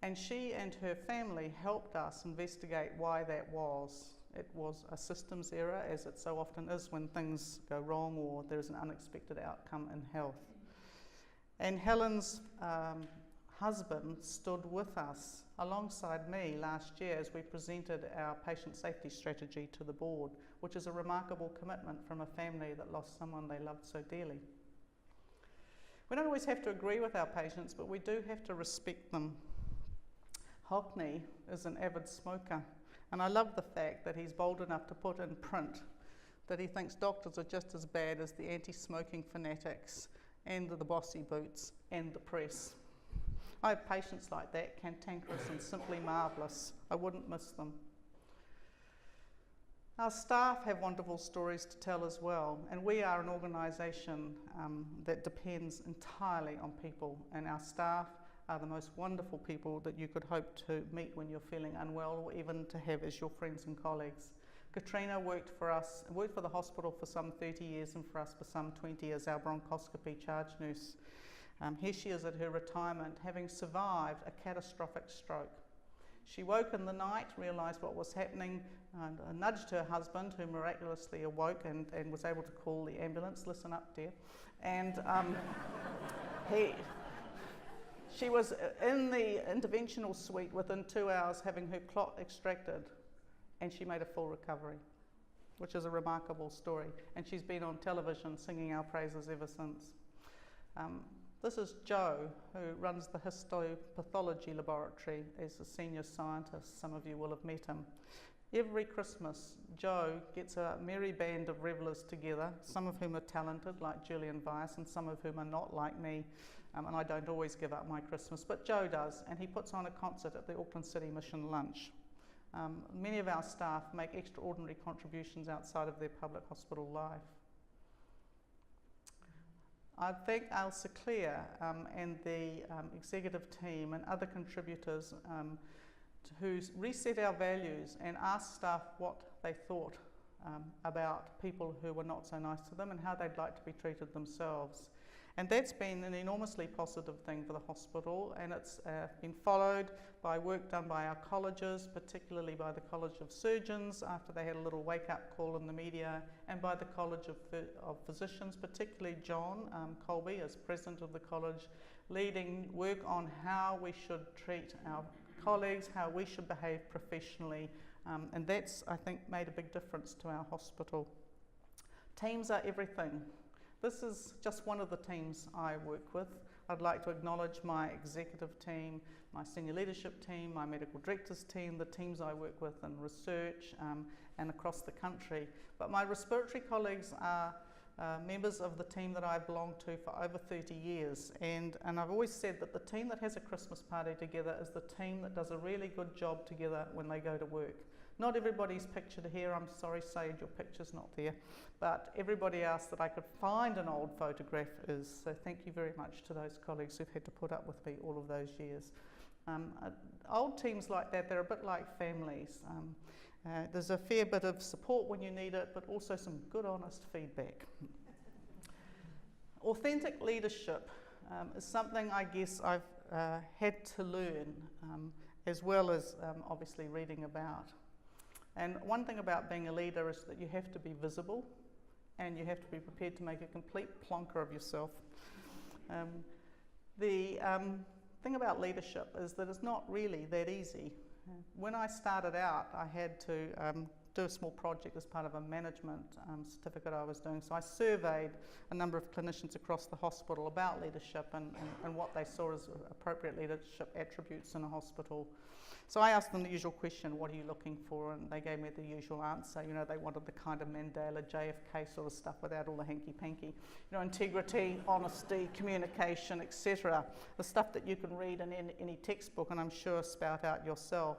And she and her family helped us investigate why that was. It was a systems error, as it so often is when things go wrong or there's an unexpected outcome in health. And Helen's husband stood with us alongside me last year as we presented our patient safety strategy to the board, which is a remarkable commitment from a family that lost someone they loved so dearly. We don't always have to agree with our patients, but we do have to respect them. Hockney is an avid smoker, and I love the fact that he's bold enough to put in print that he thinks doctors are just as bad as the anti-smoking fanatics and the bossy boots and the press. I have patients like that, cantankerous and simply marvellous. I wouldn't miss them. Our staff have wonderful stories to tell as well, and we are an organisation that depends entirely on people, and our staff are the most wonderful people that you could hope to meet when you're feeling unwell, or even to have as your friends and colleagues. Katrina worked for the hospital for some 30 years and for us for some 20 as our bronchoscopy charge nurse. Here she is at her retirement, having survived a catastrophic stroke. She woke in the night, realised what was happening, and nudged her husband, who miraculously awoke and was able to call the ambulance. Listen up, dear. And she was in the interventional suite within 2 hours having her clot extracted, and she made a full recovery, which is a remarkable story. And she's been on television singing our praises ever since. This is Joe, who runs the histopathology laboratory as a senior scientist. Some of you will have met him. Every Christmas, Joe gets a merry band of revellers together, some of whom are talented, like Julian Weiss, and some of whom are not, like me. And I don't always give up my Christmas, but Joe does, and he puts on a concert at the Auckland City Mission lunch. Many of our staff make extraordinary contributions outside of their public hospital life. I thank Ailsa Clare and the executive team and other contributors who reset our values and asked staff what they thought about people who were not so nice to them and how they'd like to be treated themselves. And that's been an enormously positive thing for the hospital, and it's been followed by work done by our colleges, particularly by the College of Surgeons after they had a little wake-up call in the media, and by the College of Physicians, particularly John Colby as president of the college, leading work on how we should treat our colleagues, how we should behave professionally, and that's, I think, made a big difference to our hospital. Teams are everything. This is just one of the teams I work with. I'd like to acknowledge my executive team, my senior leadership team, my medical directors team, the teams I work with in research and across the country. But my respiratory colleagues are members of the team that I've belonged to for over 30 years. And I've always said that the team that has a Christmas party together is the team that does a really good job together when they go to work. Not everybody's pictured here. I'm sorry, Sage, your picture's not there. But everybody else that I could find an old photograph is. So thank you very much to those colleagues who've had to put up with me all of those years. Old teams like that, they're a bit like families. There's a fair bit of support when you need it, but also some good, honest feedback. Authentic leadership is something I guess I've had to learn, as well as obviously reading about. And one thing about being a leader is that you have to be visible and you have to be prepared to make a complete plonker of yourself. The thing about leadership is that it's not really that easy. When I started out, I had to do a small project as part of a management certificate I was doing. So I surveyed a number of clinicians across the hospital about leadership and what they saw as appropriate leadership attributes in a hospital. So I asked them the usual question, what are you looking for? And they gave me the usual answer. You know, they wanted the kind of Mandela, JFK sort of stuff without all the hanky-panky. You know, integrity, honesty, communication, etc. The stuff that you can read in any textbook and I'm sure spout out yourself.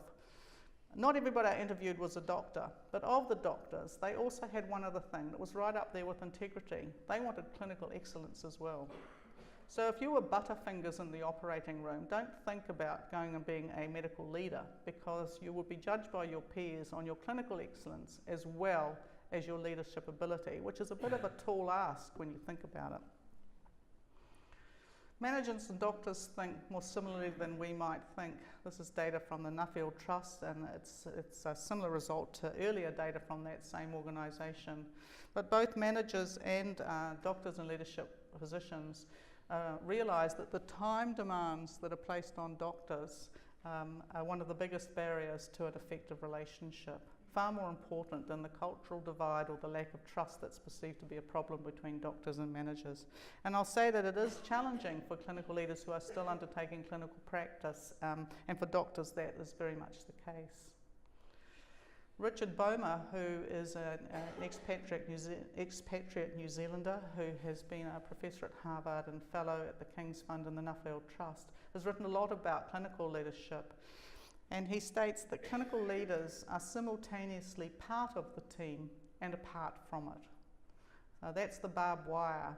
Not everybody I interviewed was a doctor, but of the doctors, they also had one other thing that was right up there with integrity. They wanted clinical excellence as well. So if you were butterfingers in the operating room, don't think about going and being a medical leader because you will be judged by your peers on your clinical excellence as well as your leadership ability, which is a bit of a tall ask when you think about it. Managers and doctors think more similarly than we might think. This is data from the Nuffield Trust, and it's a similar result to earlier data from that same organisation. But both managers and doctors and leadership positions realise that the time demands that are placed on doctors are one of the biggest barriers to an effective relationship. Far more important than the cultural divide or the lack of trust that's perceived to be a problem between doctors and managers. And I'll say that it is challenging for clinical leaders who are still undertaking clinical practice, and for doctors that is very much the case. Richard Bomer, who is an expatriate New Zealander who has been a professor at Harvard and fellow at the King's Fund and the Nuffield Trust, has written a lot about clinical leadership. And he states that clinical leaders are simultaneously part of the team and apart from it. That's the barbed wire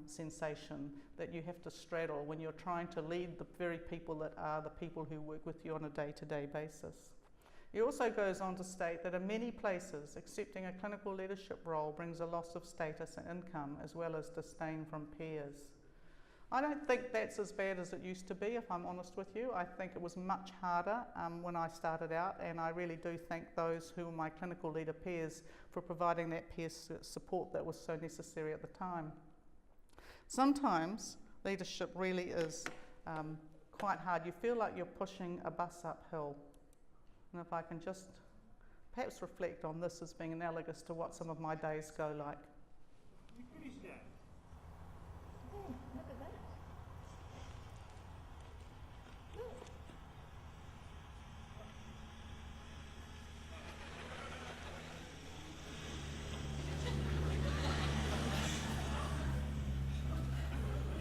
sensation that you have to straddle when you're trying to lead the very people that are the people who work with you on a day-to-day basis. He also goes on to state that in many places, accepting a clinical leadership role brings a loss of status and income as well as disdain from peers. I don't think that's as bad as it used to be, if I'm honest with you. I think it was much harder when I started out, and I really do thank those who were my clinical leader peers for providing that peer support that was so necessary at the time. Sometimes leadership really is quite hard. You feel like you're pushing a bus uphill. And if I can just perhaps reflect on this as being analogous to what some of my days go like. You finished that? Oh, look at that. Look.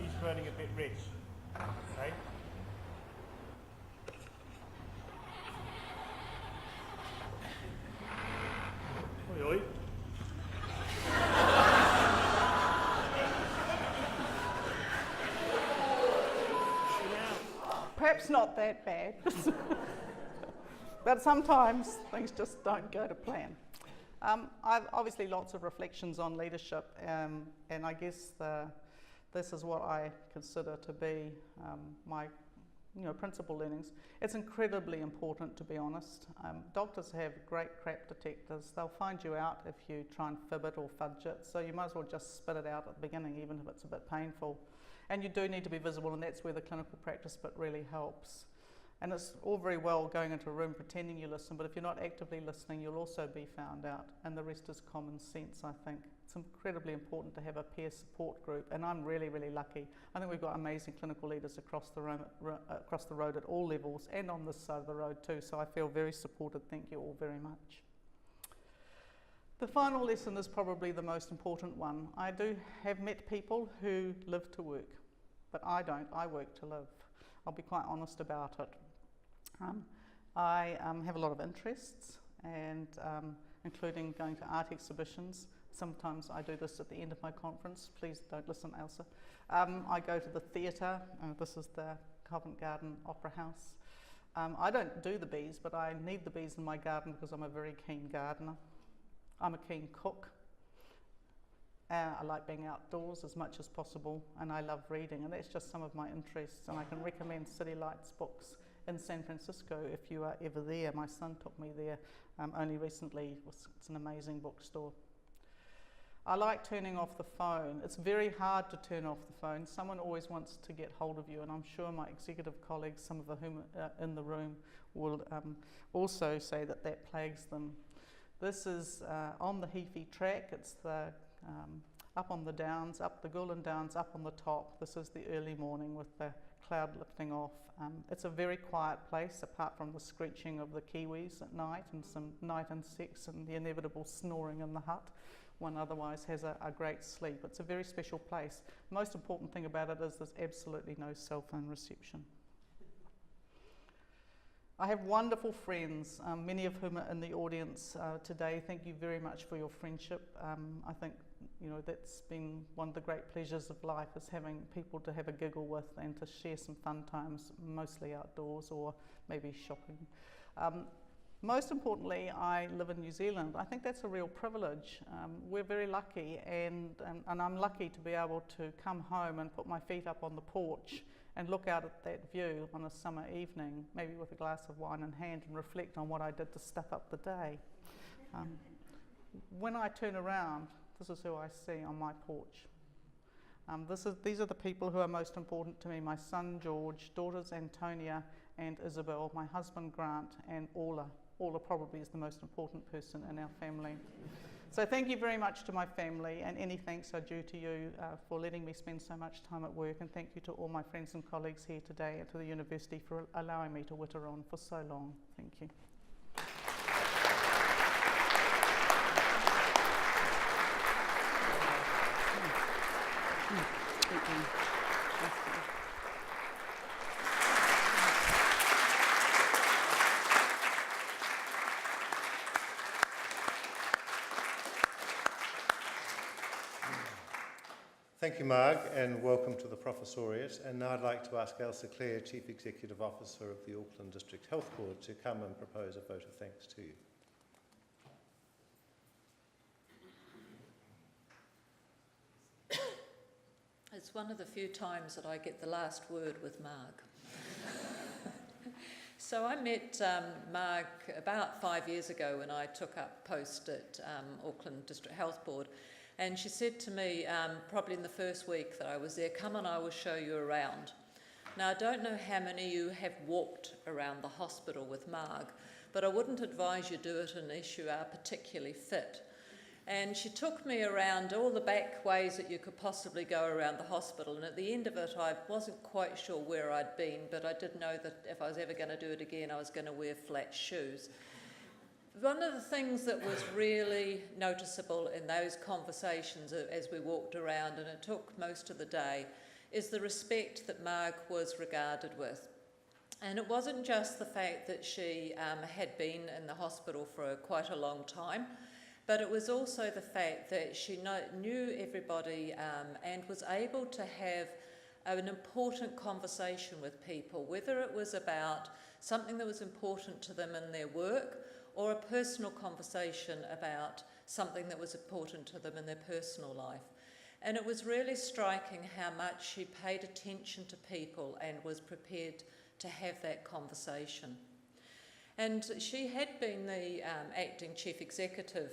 He's burning a bit rich. Okay? Oi, oi. Perhaps not that bad. But sometimes things just don't go to plan. I've obviously lots of reflections on leadership, and I guess this is what I consider to be my principal learnings. It's incredibly important, to be honest. Doctors have great crap detectors. They'll find you out if you try and fib it or fudge it, so you might as well just spit it out at the beginning, even if it's a bit painful. And you do need to be visible, and that's where the clinical practice bit really helps. And it's all very well going into a room pretending you listen, but if you're not actively listening, you'll also be found out, and the rest is common sense, I think. It's incredibly important to have a peer support group, and I'm really, really lucky. I think we've got amazing clinical leaders across the road at all levels, and on this side of the road too, so I feel very supported. Thank you all very much. The final lesson is probably the most important one. I do have met people who live to work, but I don't. I work to live. I'll be quite honest about it. I have a lot of interests, and including going to art exhibitions. Sometimes I do this at the end of my conference. Please don't listen, Elsa. I go to the theatre. This is the Covent Garden Opera House. I don't do the bees, but I need the bees in my garden because I'm a very keen gardener. I'm a keen cook. I like being outdoors as much as possible, and I love reading, and that's just some of my interests. And I can recommend City Lights books in San Francisco if you are ever there. My son took me there only recently. It's an amazing bookstore. I like turning off the phone. It's very hard to turn off the phone. Someone always wants to get hold of you, and I'm sure my executive colleagues, some of whom are in the room, will also say that that plagues them. This is on the Heafy track. It's the up on the downs, up the Gulan Downs, up on the top. This is the early morning with the cloud lifting off. It's a very quiet place, apart from the screeching of the kiwis at night and some night insects and the inevitable snoring in the hut. One otherwise has a great sleep. It's a very special place. The most important thing about it is there's absolutely no cell phone reception. I have wonderful friends, many of whom are in the audience today. Thank you very much for your friendship. I think that's been one of the great pleasures of life, is having people to have a giggle with and to share some fun times, mostly outdoors or maybe shopping. Most importantly, I live in New Zealand. I think that's a real privilege. We're very lucky, and I'm lucky to be able to come home and put my feet up on the porch and look out at that view on a summer evening, maybe with a glass of wine in hand, and reflect on what I did to stuff up the day. When I turn around, this is who I see on my porch. These are the people who are most important to me: my son George, daughters Antonia and Isabel, my husband Grant, and Orla. Orla probably is the most important person in our family. So thank you very much to my family, and any thanks are due to you for letting me spend so much time at work, and thank you to all my friends and colleagues here today at the university for allowing me to witter on for so long. Thank you. Thank you. Thank you, Marg, and welcome to the Professoriate. And now I'd like to ask Elsa Clare, Chief Executive Officer of the Auckland District Health Board, to come and propose a vote of thanks to you. It's one of the few times that I get the last word with Marg. So I met Marg about 5 years ago when I took up post at Auckland District Health Board. And she said to me, probably in the first week that I was there, "Come and I will show you around." Now, I don't know how many of you have walked around the hospital with Marg, but I wouldn't advise you do it unless you are particularly fit. And she took me around all the back ways that you could possibly go around the hospital. And at the end of it, I wasn't quite sure where I'd been, but I did know that if I was ever going to do it again, I was going to wear flat shoes. One of the things that was really noticeable in those conversations as we walked around, and it took most of the day, is the respect that Marg was regarded with. And it wasn't just the fact that she had been in the hospital for quite a long time, but it was also the fact that she knew everybody and was able to have an important conversation with people, whether it was about something that was important to them in their work or a personal conversation about something that was important to them in their personal life. And it was really striking how much she paid attention to people and was prepared to have that conversation. And she had been the acting chief executive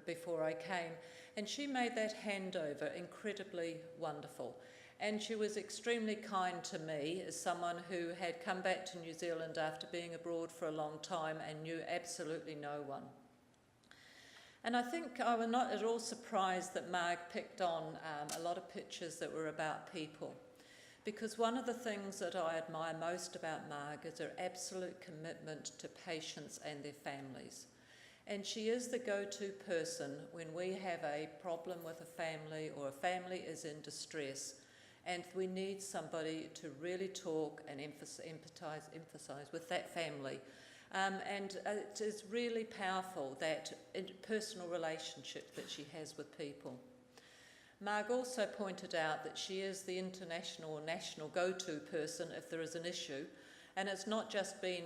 before I came, and she made that handover incredibly wonderful. And she was extremely kind to me as someone who had come back to New Zealand after being abroad for a long time and knew absolutely no one. And I think I was not at all surprised that Marg picked on a lot of pictures that were about people. Because one of the things that I admire most about Marg is her absolute commitment to patients and their families. And she is the go-to person when we have a problem with a family or a family is in distress and we need somebody to really talk and emphasise with that family. It is really powerful, that personal relationship that she has with people. Marg also pointed out that she is the international or national go-to person if there is an issue, and it's not just been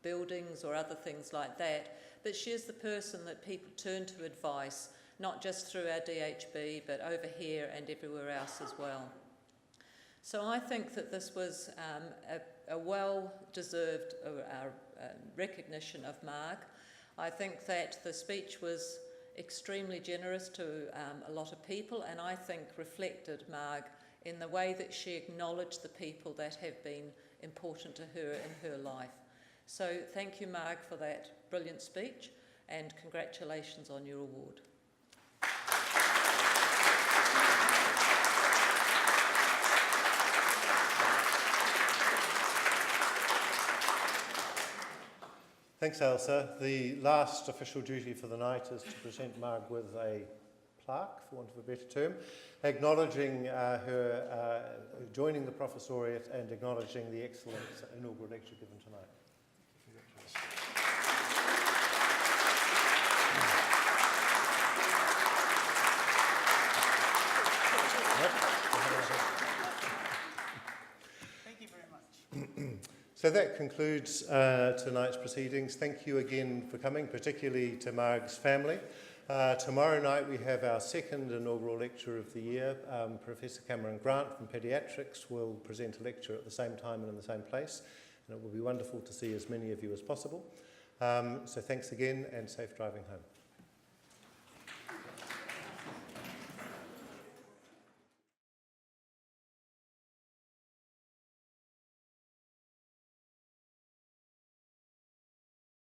buildings or other things like that, but she is the person that people turn to advice, not just through our DHB, but over here and everywhere else as well. So I think that this was a well-deserved recognition of Marg. I think that the speech was extremely generous to a lot of people, and I think reflected Marg in the way that she acknowledged the people that have been important to her in her life. So thank you, Marg, for that brilliant speech, and congratulations on your award. Thanks, Elsa. The last official duty for the night is to present Marg with a plaque, for want of a better term, acknowledging her joining the professoriate and acknowledging the excellent inaugural lecture given tonight. Thank you very much. So that concludes tonight's proceedings. Thank you again for coming, particularly to Marg's family. Tomorrow night we have our second inaugural lecture of the year. Professor Cameron Grant from Paediatrics will present a lecture at the same time and in the same place, and it will be wonderful to see as many of you as possible. So thanks again, and safe driving home.